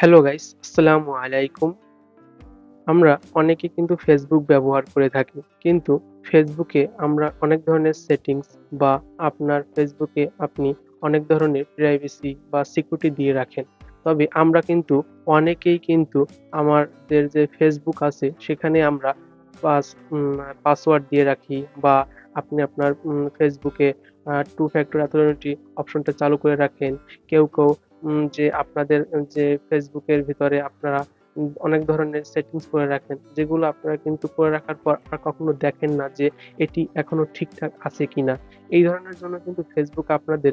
Hello guys, আসসালামু আলাইকুম। আমরা অনেকে কিন্তু ফেসবুক ব্যবহার করে থাকি। কিন্তু ফেসবুকে আমরা অনেক ধরনের সেটিংস বা আপনার ফেসবুকে আপনি অনেক ধরনের প্রাইভেসি বা সিকিউরিটি দিয়ে রাখেন। তবে আমরা কিন্তু অনেকেই কিন্তু আমাদের যে ফেসবুক আছে সেখানে আমরা পাস উম পাসওয়ার্ড দিয়ে রাখি বা আপনি আপনার ফেসবুকে টু ফ্যাক্টর অথেন্টিটি অপশনটা চালু করে রাখেন। কেউ যে আপনাদের যে ফেসবুকের ভিতরে আপনারা অনেক ধরনের সেটিংস করে রাখেন, যেগুলো আপনারা কিন্তু করে রাখার পর আর কখনো দেখেন না যে এটি এখনো ঠিকঠাক আছে কিনা। এই ধরনের জন্য কিন্তু ফেসবুক আপনাদের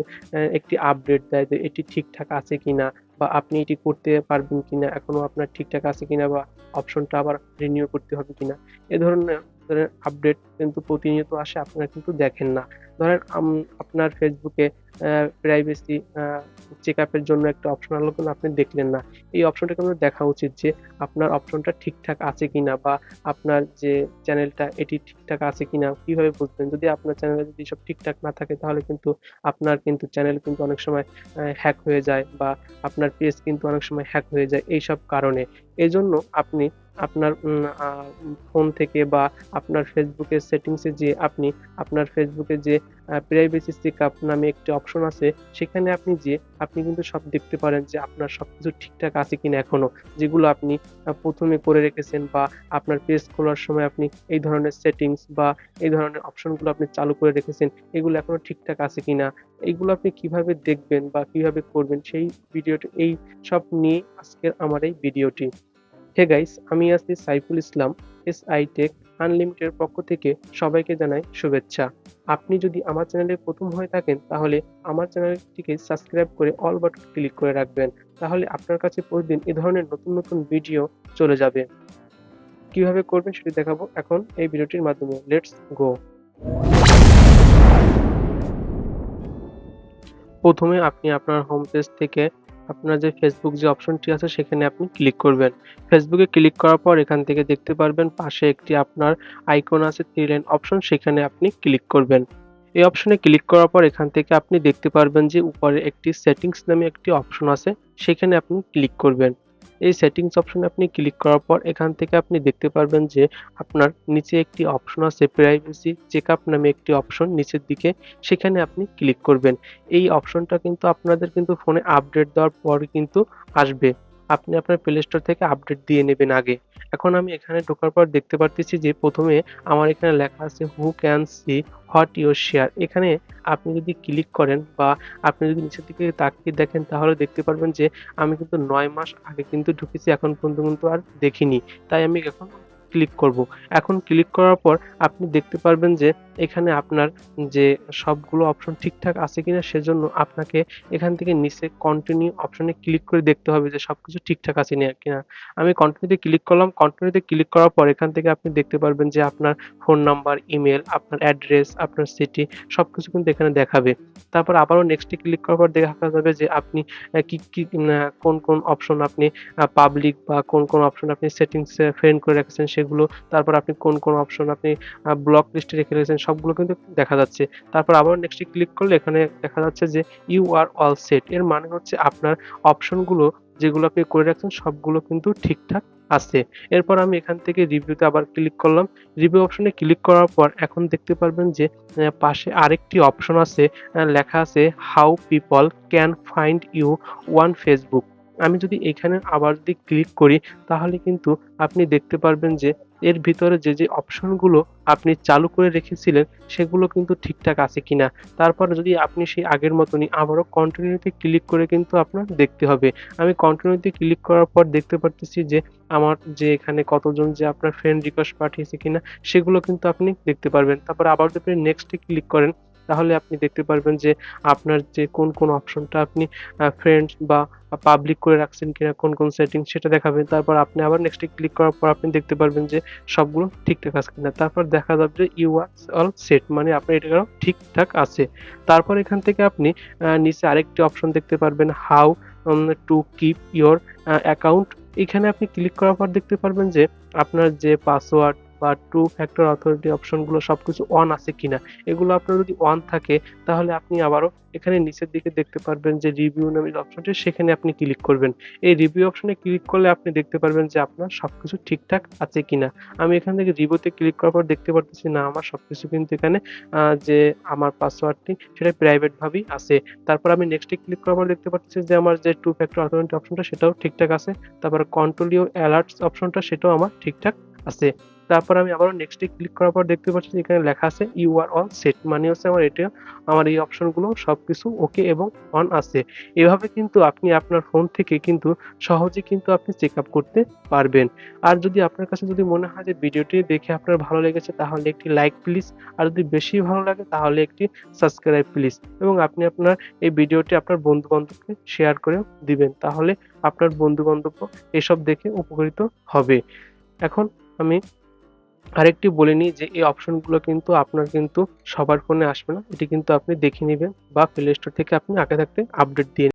একটি আপডেট দেয় যে এটি ঠিকঠাক আছে কিনা বা আপনি এটি করতে পারবেন কিনা, এখনো আপনার ঠিকঠাক আছে কিনা বা অপশনটা আবার রিনিউ করতে হবে কিনা। এ ধরনের আপডেট কিন্তু প্রতিনিয়ত আসে, আপনারা কিন্তু দেখেন না। ধরেন আপনার ফেসবুকে প্রাইভেসি চেকআপ এর জন্য একটা অপশন আলো কিন্তু আপনি দেখলেন না। এই অপশনটা কিন্তু দেখা উচিত যে আপনার অপশনটা ঠিকঠাক আছে কিনা বা আপনার যে চ্যানেলটা এটি ঠিকঠাক আছে কিনা, কিভাবে বুঝবেন? যদি আপনার চ্যানেলে যদি সব ঠিকঠাক না থাকে তাহলে কিন্তু আপনার কিন্তু চ্যানেল কিন্তু অনেক সময় হ্যাক হয়ে যায় বা আপনার পেজ কিন্তু অনেক সময় হ্যাক হয়ে যায় এইসব কারণে। এজন্য আপনি আপনার ফোন থেকে বা আপনার ফেসবুকের সেটিংসে যেয়ে আপনি আপনার ফেসবুকে যে প্রাইভেসি চেকআপ নামে একটি অপশন আছে, সেখানে আপনি যেয়ে আপনি কিন্তু সব দেখতে পারেন যে আপনার সবকিছু ঠিকঠাক আছে কিনা এখনো। যেগুলো আপনি ১ম এ করে রেখেছেন বা আপনার পেজ খোলার সময় আপনি এই ধরনের সেটিংস বা এই ধরনের অপশনগুলো আপনি চালু করে রেখেছেন, এগুলো এখনো ঠিকঠাক আছে কিনা? এইগুলো আপনি কিভাবে দেখবেন বা কিভাবে করবেন সেই ভিডিওটি এই সব নিয়ে আজকের আমার এই ভিডিওটি। হে গাইস, আমি আছি Saiful Islam. SI take unlimited এর পক্ষ থেকে সবাইকে জানাই শুভেচ্ছা। আপনি যদি আমার চ্যানেলে ১ম হয়ে থাকেন তাহলে আমার চ্যানেলটিকে সাবস্ক্রাইব করে অল বাটন ক্লিক করে রাখবেন। তাহলে আপনার কাছে প্রতিদিন এ ধরনের নতুন ভিডিও চলে যাবে। কিভাবে করবেন সেটি দেখাবো এখন এই ভিডিওটির মাধ্যমে। Let's go. ১ম এ আপনি আপনার হোম পেজ থেকে আপনার যে ফেসবুক যে অপশনটি আছে সেখানে আপনি ক্লিক করবেন। ফেসবুকে ক্লিক করার পর এখান থেকে দেখতে পারবেন পাশে একটি আপনার আইকন আছে 3 লাইন অপশন, সেখানে আপনি ক্লিক করবেন। এই অপশনে ক্লিক করার পর এখান থেকে আপনি দেখতে পারবেন যে উপরে একটি সেটিংস নামে একটি অপশন আছে, সেখানে আপনি ক্লিক করবেন। এই সেটিংস অপশনে আপনি ক্লিক করার পর এখান থেকে আপনি দেখতে পারবেন যে আপনার নিচে একটি অপশন আছে প্রাইভেসি চেকআপ নামে একটি অপশন নিচের দিকে, সেখানে আপনি ক্লিক করবেন। এই অপশনটা কিন্তু আপনাদের কিন্তু ফোনে আপডেট দেওয়ার পর কিন্তু আসবে। আপনি আপনার প্লে স্টোর থেকে আপডেট দিয়ে নেবেন আগে। এখন আমি এখানে ঢোকার পর দেখতে পারতেছি যে ১ম এ আমার এখানে লেখা আছে who can see what you share. এখানে আপনি যদি ক্লিক করেন বা আপনি যদি নিচের দিকে তাকিয়ে দেখেন তাহলে দেখতে পারবেন যে আমি কিন্তু ৯ মাস আগে কিন্তু ঢুকেছি, এখন পর্যন্ত কিন্তু আর দেখিনি। তাই আমি এখন ক্লিক করব। এখন ক্লিক করার পর আপনি দেখতে পারবেন যে এখানে আপনার যে সবগুলো অপশন ঠিকঠাক আছে কিনা, সেজন্য আপনাকে এখান থেকে নিচে কন্টিনিউ অপশনে ক্লিক করে দেখতে হবে যে সবকিছু ঠিকঠাক আছে কিনা। আমি কন্টিনিউতে ক্লিক করলাম। কন্টিনিউতে ক্লিক করার পর এখান থেকে আপনি দেখতে পারবেন যে আপনার ফোন নাম্বার, ইমেইল, আপনার অ্যাড্রেস, আপনার সিটি সবকিছু কিন্তু এখানে দেখাবে। তারপর আবারও নেক্সট এ ক্লিক করার পর দেখা যাবে যে আপনি কি কোন অপশন আপনি পাবলিক বা কোন অপশন আপনি সেটিংস এ ফ্রেন্ড করে রেখেছেন সেগুলো। তারপর আপনি কোন অপশন আপনি ব্লক লিস্টে রেখে রেখেছেন সবগুলো কিন্তু দেখা যাচ্ছে। তারপর আবারও নেক্সট এ ক্লিক করলে এখানে দেখা যাচ্ছে যে ইউ আর অল সেট। এর মানে হচ্ছে আপনার অপশনগুলো যেগুলো আপনি করে রাখছেন সবগুলো কিন্তু ঠিকঠাক আছে। এরপর আমি এখান থেকে রিভিউতে আবার ক্লিক করলাম। রিভিউ অপশনে ক্লিক করার পর এখন দেখতে পারবেন যে পাশে আরেকটি অপশন আছে, লেখা আছে how people can find you on Facebook. আমি যদি এখানে আবার যদি ক্লিক করি তাহলে কিন্তু আপনি দেখতে পারবেন যে এর ভিতরে যে অপশনগুলো আপনি চালু করে রেখেছিলেন সেগুলো কিন্তু ঠিকঠাক আছে কিনা। তারপর যদি আপনি সেই আগের মতনই আবারও কন্টিনিউতে ক্লিক করে কিন্তু আপনার দেখতে হবে। আমি কন্টিনিউতে ক্লিক করার পর দেখতে পারতেছি যে আমার যে এখানে কতজন যে আপনার ফ্রেন্ড রিকোয়েস্ট পাঠিয়েছে কিনা সেগুলো কিন্তু আপনি দেখতে পারবেন। তারপর আবার যদি আপনি নেক্সট এ ক্লিক করেন তাহলে আপনি দেখতে পারবেন যে আপনার যে কোন অপশনটা আপনি ফ্রেন্ডস বা পাবলিক করে রাখছেন কিনা, কোন সেটিংস সেটা দেখাবে। তারপর আপনি আবার নেক্সট এ ক্লিক করার পর আপনি দেখতে পারবেন যে সবগুলো ঠিকঠাক আছে কিনা। তারপর দেখা যাবে যে ইউ আর অল সেট, মানে আপনার এটাও ঠিকঠাক আছে। তারপর এখান থেকে আপনি নিচে আরেকটি অপশন দেখতে পারবেন how to keep your account. এখানে আপনি ক্লিক করার পর দেখতে পারবেন যে আপনার যে পাসওয়ার্ড বা টু ফ্যাক্টর অথরিটি অপশনগুলো সবকিছু অন আছে কিনা। এগুলো আপনার যদি অন থাকে তাহলে আপনি আবারও এখানে নিচের দিকে দেখতে পারবেন যে রিভিউ নামের অপশনটি, সেখানে আপনি ক্লিক করবেন। এই রিভিউ অপশনে ক্লিক করলে আপনি দেখতে পারবেন যে আপনার সবকিছু ঠিকঠাক আছে কিনা। আমি এখান থেকে রিভিউতে ক্লিক করার পর দেখতে পারতেছি না, আমার সবকিছু কিন্তু এখানে যে আমার পাসওয়ার্ডটি সেটা প্রাইভেট ভাবেই আছে। তারপর আমি নেক্সট এ ক্লিক করার পর দেখতে পাচ্ছি যে আমার যে টু ফ্যাক্টর অথেন্টিক অপশনটা সেটাও ঠিকঠাক আছে। তারপরে কন্ট্রোল ইউর অ্যালার্টস অপশনটা সেটাও আমার ঠিকঠাক আছে। তারপর আমি আবারও নেক্সট এ ক্লিক করার পর দেখতে পাচ্ছি যে এখানে লেখা আছে ইউ আর অল সেট, মানে হচ্ছে আমার এই অপশনগুলো সবকিছু ওকে এবং অন আছে। এভাবে কিন্তু আপনি আপনার ফোন থেকে কিন্তু সহজে কিন্তু আপনি চেকআপ করতে পারবেন। আর যদি আপনার কাছে যদি মনে হয় যে ভিডিওটি দেখে আপনার ভালো লেগেছে তাহলে একটি লাইক প্লিজ। আর যদি বেশি ভালো লাগে তাহলে একটি সাবস্ক্রাইব প্লিজ, এবং আপনি আপনার এই ভিডিওটি আপনার বন্ধু-বান্ধবকে শেয়ার করেও দিবেন। তাহলে আপনার বন্ধু-বান্ধবও এসব দেখে উপকৃত হবে। এখন আমি আরেকটি বলে নিই যে এই অপশনগুলো কিন্তু আপনার কিন্তু সবার ফোনে আসবে না। এটি কিন্তু আপনি দেখে নিবেন বা প্লে স্টোর থেকে আপনি আগে থাকতে আপডেট দিয়ে